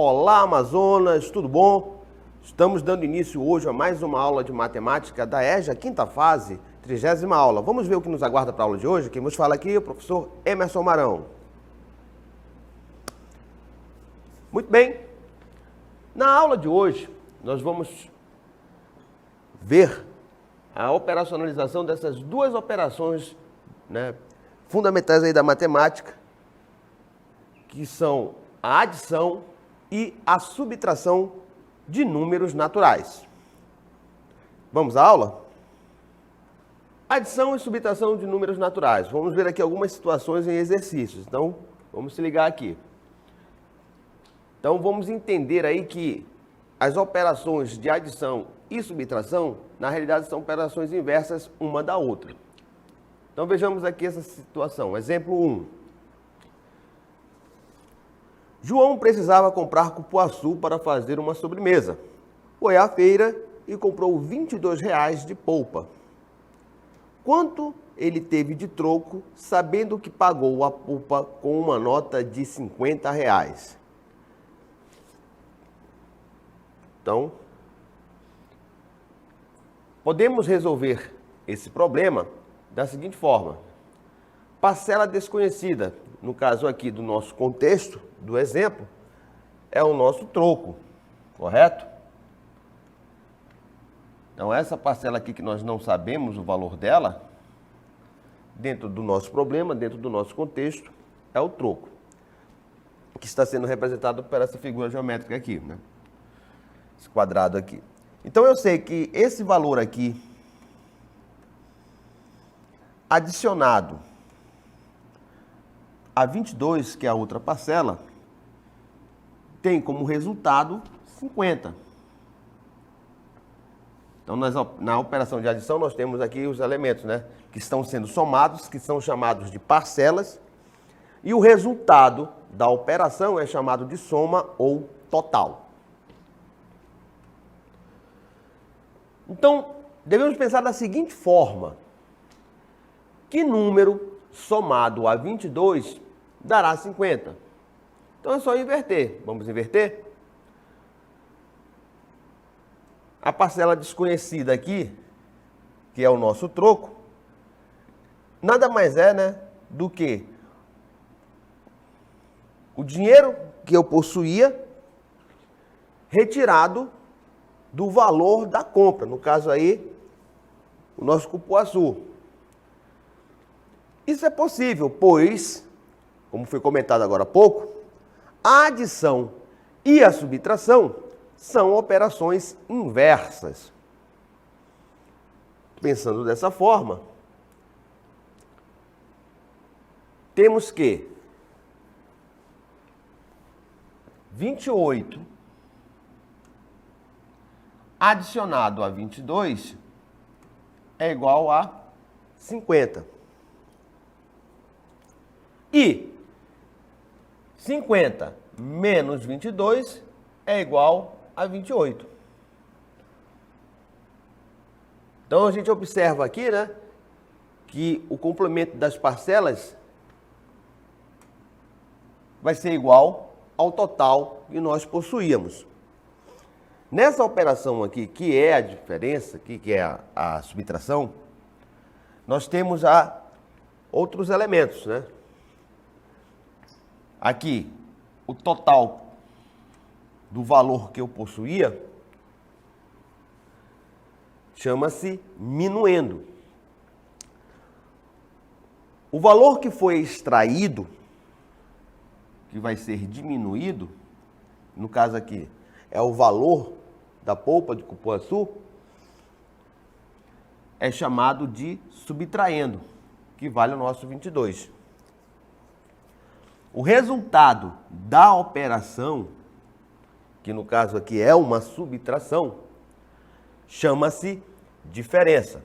Olá, Amazonas, tudo bom? Estamos dando início hoje a mais uma aula de matemática da EJA, quinta fase, 30ª aula. Vamos ver o que nos aguarda para a aula de hoje? Quem nos fala aqui é o professor Emerson Marão. Muito bem, na aula de hoje nós vamos ver a operacionalização dessas duas operações, fundamentais aí da matemática, que são a adição e a subtração de números naturais. Vamos à aula? Adição e subtração de números naturais. Vamos ver aqui algumas situações em exercícios. Então, vamos se ligar aqui. Então, vamos entender aí que as operações de adição e subtração, na realidade, são operações inversas uma da outra. Então, vejamos aqui essa situação. Exemplo 1. João precisava comprar cupuaçu para fazer uma sobremesa. Foi à feira e comprou R$22 de polpa. Quanto ele teve de troco, sabendo que pagou a polpa com uma nota de R$50? Então, podemos resolver esse problema da seguinte forma. Parcela desconhecida, no caso aqui do nosso contexto, do exemplo, é o nosso troco, correto? Então, essa parcela aqui que nós não sabemos o valor dela, dentro do nosso problema, dentro do nosso contexto, é o troco, que está sendo representado por essa figura geométrica aqui, esse quadrado aqui. Então, eu sei que esse valor aqui, adicionado a 22, que é a outra parcela, tem como resultado 50. Então, na operação de adição, nós temos aqui os elementos, que estão sendo somados, que são chamados de parcelas, e o resultado da operação é chamado de soma ou total. Então, devemos pensar da seguinte forma: que número somado a 22 dará 50? Então é só inverter. Vamos inverter? A parcela desconhecida aqui, que é o nosso troco, nada mais é, do que o dinheiro que eu possuía retirado do valor da compra. No caso aí, o nosso cupuaçu. Isso é possível, pois, como foi comentado agora há pouco, a adição e a subtração são operações inversas. Pensando dessa forma, temos que 28 adicionado a 22 é igual a 50. E 50 menos 22 é igual a 28. Então, a gente observa aqui, que o complemento das parcelas vai ser igual ao total que nós possuíamos. Nessa operação aqui, que é a diferença, que é a subtração, nós temos outros elementos, Aqui, o total do valor que eu possuía chama-se minuendo. O valor que foi extraído, que vai ser diminuído, no caso aqui, é o valor da polpa de cupuaçu, é chamado de subtraindo, que vale o nosso 22. O resultado da operação, que no caso aqui é uma subtração, chama-se diferença.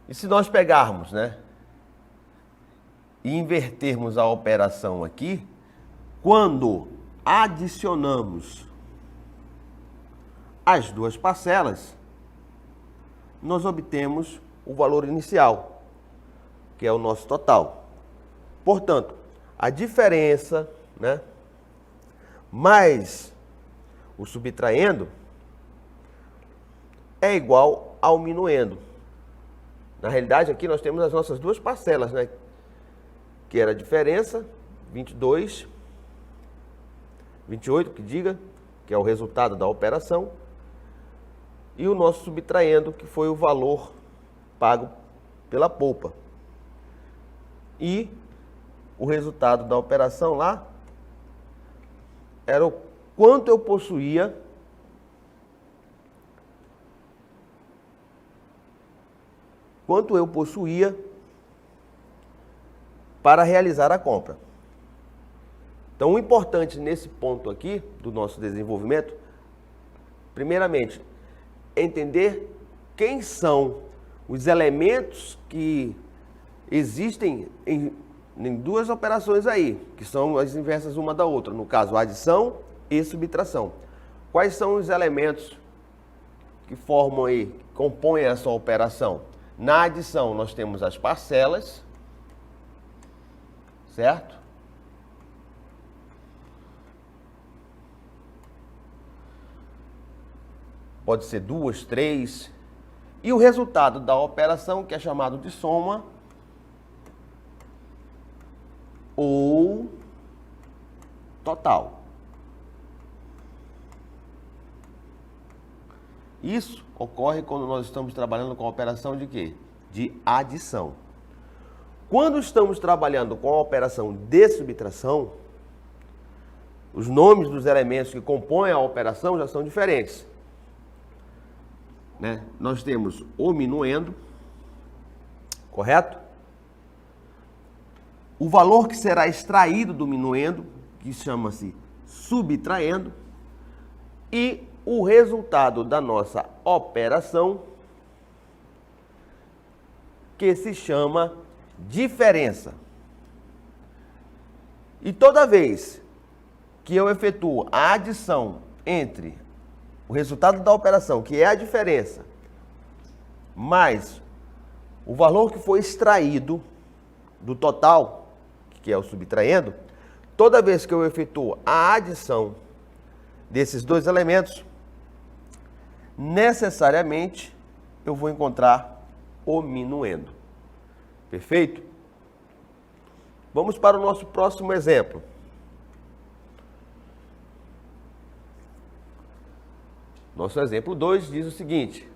E se nós pegarmos, e invertermos a operação aqui, quando adicionamos as duas parcelas, nós obtemos o valor inicial, que é o nosso total. Portanto, a diferença, mais o subtraindo é igual ao minuendo. Na realidade, aqui nós temos as nossas duas parcelas, né? Que era a diferença, 28, que diga, que é o resultado da operação, e o nosso subtraindo, que foi o valor pago pela polpa. E o resultado da operação lá era o quanto eu possuía para realizar a compra. Então, o importante nesse ponto aqui do nosso desenvolvimento, primeiramente, é entender quem são os elementos que existem em duas operações aí, que são as inversas uma da outra, no caso, adição e subtração. Quais são os elementos que formam aí, que compõem essa operação? Na adição, nós temos as parcelas, certo? Pode ser 2, 3. E o resultado da operação, que é chamado de soma ou total. Isso ocorre quando nós estamos trabalhando com a operação de quê? De adição. Quando estamos trabalhando com a operação de subtração, os nomes dos elementos que compõem a operação já são diferentes. Né? Nós temos o minuendo, correto? O valor que será extraído do minuendo, que chama-se subtraindo, e o resultado da nossa operação, que se chama diferença. E toda vez que eu efetuo a adição entre o resultado da operação, que é a diferença, mais o valor que foi extraído do total, que é o subtraindo, toda vez que eu efetuo a adição desses dois elementos, necessariamente eu vou encontrar o minuendo. Perfeito? Vamos para o nosso próximo exemplo. Nosso exemplo 2 diz o seguinte: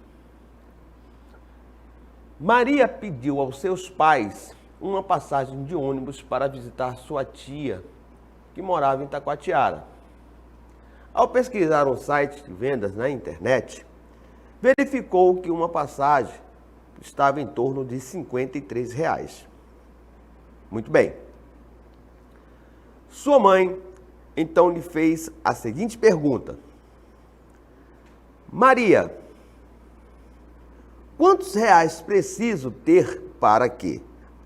Maria pediu aos seus pais uma passagem de ônibus para visitar sua tia, que morava em Taquatiara. Ao pesquisar um site de vendas na internet, verificou que uma passagem estava em torno de R$ 53. Muito bem. Sua mãe, então, lhe fez a seguinte pergunta: Maria, quantos reais preciso ter para que,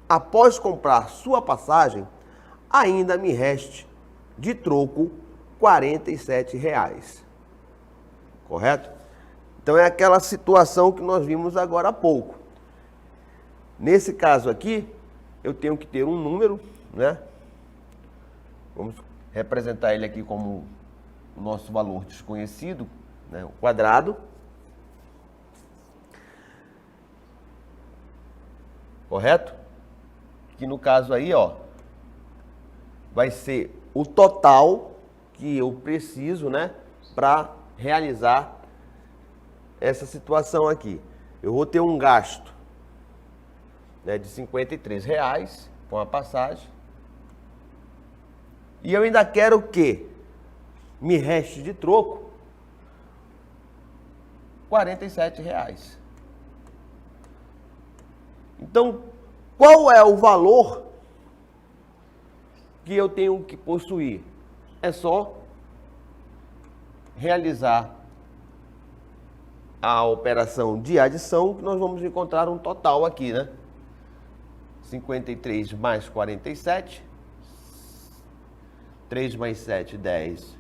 após comprar sua passagem, ainda me reste de troco R$ 47? Correto? Então é aquela situação que nós vimos agora há pouco. Nesse caso aqui, eu tenho que ter um número, né? Vamos representar ele aqui como o nosso valor desconhecido, né? O quadrado. Correto? Que no caso aí, ó, vai ser o total que eu preciso, né, para realizar essa situação aqui. Eu vou ter um gasto, né, de R$ 53 com a passagem. E eu ainda quero que me reste de troco R$ 47. Então, qual é o valor que eu tenho que possuir? É só realizar a operação de adição, que nós vamos encontrar um total aqui, né? 53 mais 47, 3 mais 7, 10,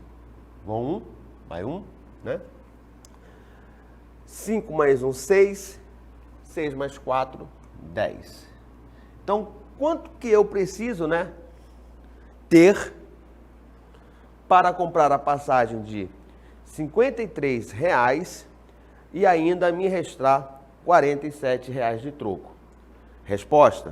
vão 1, vai 1, né? 5 mais 1, 6, 6 mais 4, 10. Então, quanto que eu preciso, né, ter para comprar a passagem de R$ 53,00 e ainda me restar R$ 47,00 de troco. Resposta: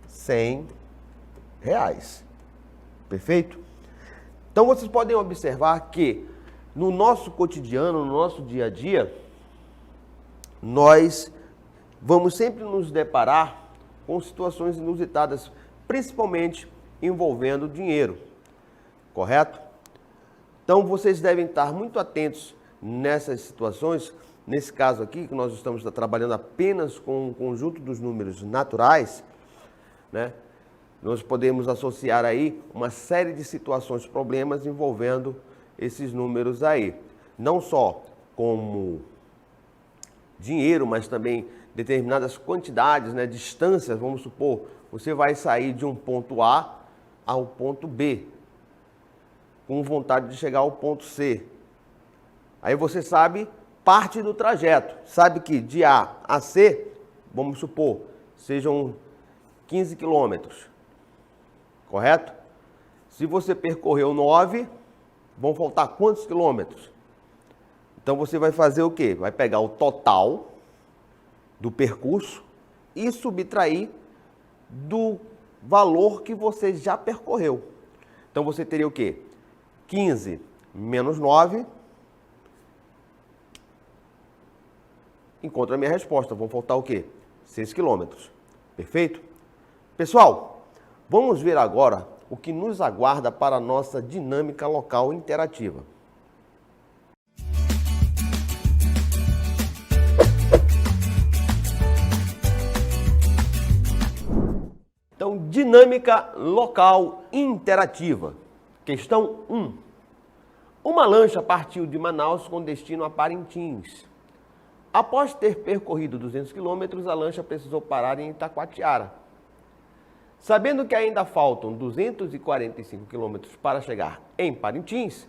R$ 100. Perfeito? Então vocês podem observar que no nosso cotidiano, no nosso dia a dia, nós vamos sempre nos deparar com situações inusitadas, principalmente envolvendo dinheiro, correto? Então vocês devem estar muito atentos nessas situações. Nesse caso aqui, que nós estamos trabalhando apenas com um conjunto dos números naturais, né? Nós podemos associar aí uma série de situações, problemas envolvendo esses números aí. Não só como dinheiro, mas também determinadas quantidades, né, distâncias. Vamos supor, você vai sair de um ponto A ao ponto B, com vontade de chegar ao ponto C. Aí você sabe parte do trajeto, sabe que de A a C, vamos supor, sejam 15 quilômetros, correto? Se você percorreu 9, vão faltar quantos quilômetros? Então você vai fazer o quê? Vai pegar o total do percurso e subtrair do valor que você já percorreu. Então você teria o quê? 15 menos 9. Encontra a minha resposta. Vão faltar o quê? 6 quilômetros. Perfeito? Pessoal, vamos ver agora o que nos aguarda para a nossa dinâmica local interativa. Então, dinâmica local interativa. Questão 1. Uma lancha partiu de Manaus com destino a Parintins. Após ter percorrido 200 quilômetros, a lancha precisou parar em Itacoatiara. Sabendo que ainda faltam 245 quilômetros para chegar em Parintins,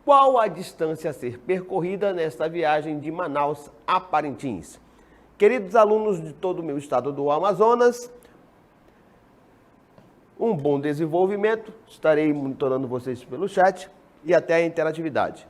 qual a distância a ser percorrida nesta viagem de Manaus a Parintins? Queridos alunos de todo o meu estado do Amazonas, um bom desenvolvimento, estarei monitorando vocês pelo chat e até a interatividade.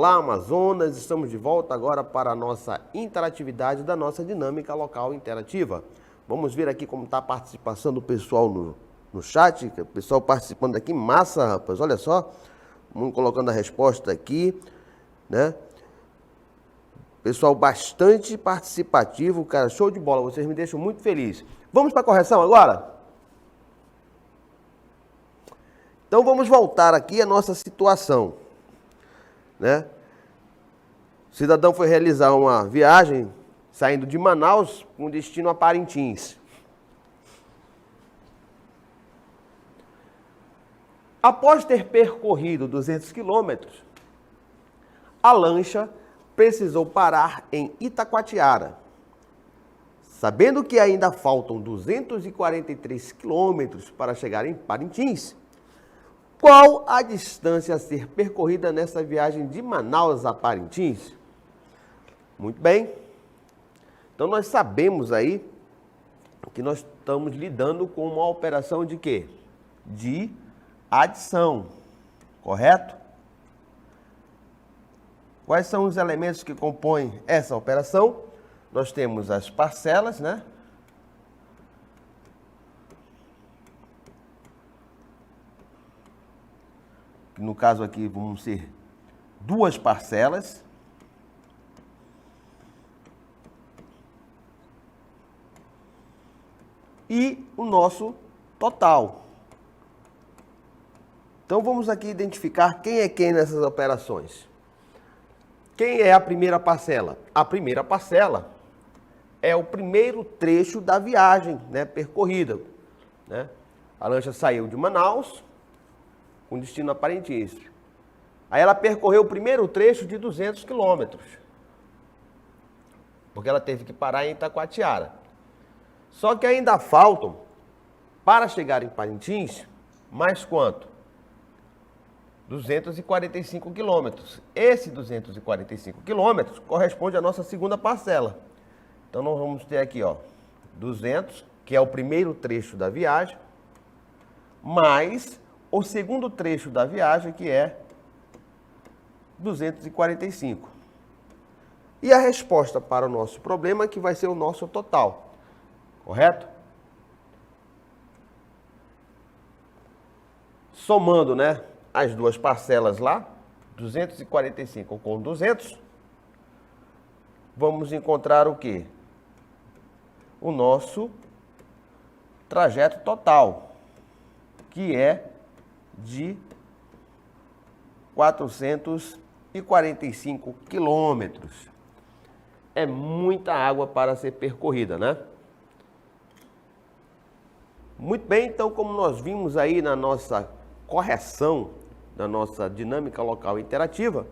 Olá, Amazonas! Estamos de volta agora para a nossa interatividade da nossa dinâmica local interativa. Vamos ver aqui como está a participação do pessoal no chat. O pessoal participando aqui, massa, rapaz, olha só. Vamos colocando a resposta aqui, né? Pessoal bastante participativo, cara, show de bola, vocês me deixam muito feliz. Vamos para a correção agora? Então vamos voltar aqui à nossa situação, né? O cidadão foi realizar uma viagem saindo de Manaus com destino a Parintins. Após ter percorrido 200 quilômetros, a lancha precisou parar em Itacoatiara. Sabendo que ainda faltam 243 quilômetros para chegar em Parintins, qual a distância a ser percorrida nessa viagem de Manaus a Parintins? Muito bem. Então nós sabemos aí que nós estamos lidando com uma operação de quê? De adição, correto? Quais são os elementos que compõem essa operação? Nós temos as parcelas, né? No caso aqui vão ser duas parcelas. E o nosso total. Então vamos aqui identificar quem é quem nessas operações. Quem é a primeira parcela? A primeira parcela é o primeiro trecho da viagem, né, percorrida, né? A lancha saiu de Manaus com destino a Parintins. Aí ela percorreu o primeiro trecho de 200 quilômetros, porque ela teve que parar em Itacoatiara. Só que ainda faltam, para chegar em Parintins, mais quanto? 245 quilômetros. Esse 245 quilômetros corresponde à nossa segunda parcela. Então nós vamos ter aqui, ó, 200, que é o primeiro trecho da viagem, mais o segundo trecho da viagem, que é 245. E a resposta para o nosso problema que vai ser o nosso total, correto? Somando, né, as duas parcelas lá, 245 com 200, vamos encontrar o quê? O nosso trajeto total, que é de 445 quilômetros. É muita água para ser percorrida, né? Muito bem, então, como nós vimos aí na nossa correção, na nossa dinâmica local interativa,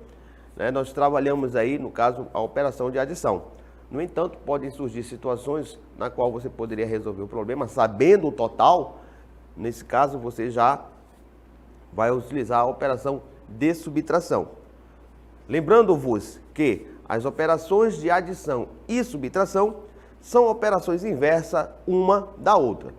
né, nós trabalhamos aí, no caso, a operação de adição. No entanto, podem surgir situações na qual você poderia resolver o problema sabendo o total. Nesse caso, você já vai utilizar a operação de subtração. Lembrando-vos que as operações de adição e subtração são operações inversas uma da outra.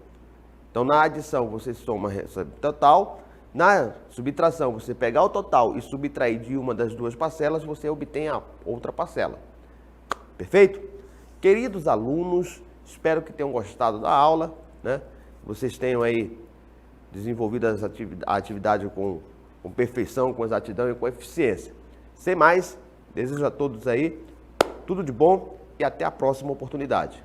Então, na adição, você soma o total. Na subtração, você pegar o total e subtrair de uma das duas parcelas, você obtém a outra parcela. Perfeito? Queridos alunos, espero que tenham gostado da aula, né? Vocês tenham aí desenvolvido a atividade com perfeição, com exatidão e com eficiência. Sem mais, desejo a todos aí tudo de bom e até a próxima oportunidade.